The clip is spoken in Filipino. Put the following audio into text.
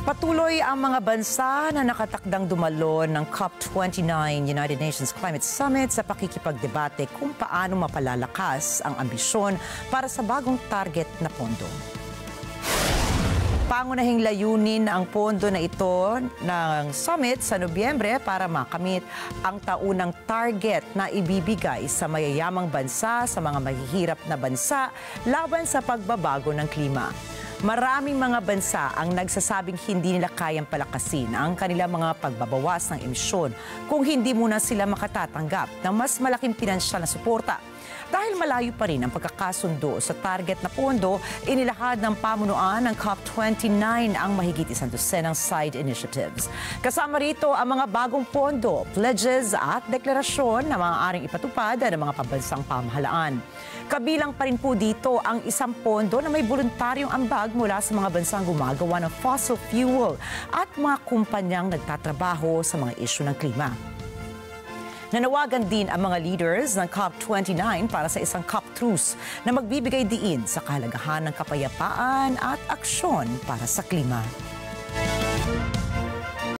Patuloy ang mga bansa na nakatakdang dumalo ng COP29 United Nations Climate Summit sa pakikipagdebate kung paano mapalalakas ang ambisyon para sa bagong target na pondo. Pangunahing layunin ang pondo na ito ng summit sa Nobyembre para makamit ang taunang target na ibibigay sa mayayamang bansa sa mga mahihirap na bansa laban sa pagbabago ng klima. Maraming mga bansa ang nagsasabing hindi nila kayang palakasin ang kanilang mga pagbabawas ng emisyon kung hindi muna sila makatatanggap ng mas malaking pinansyal na suporta. Dahil malayo pa rin ang pagkakasundo sa target na pondo, inilahad ng pamunuan ng COP29 ang mahigit 100 side initiatives. Kasama rito ang mga bagong pondo, pledges at deklarasyon na maaaring ipatupad ng mga pambansang pamahalaan. Kabilang pa rin po dito ang isang pondo na may voluntaryong ambag mula sa mga bansang gumagawa ng fossil fuel at mga kumpanyang nagtatrabaho sa mga isyu ng klima. Nanawagan din ang mga leaders ng COP29 para sa isang COP truce na magbibigay diin sa kahalagahan ng kapayapaan at aksyon para sa klima.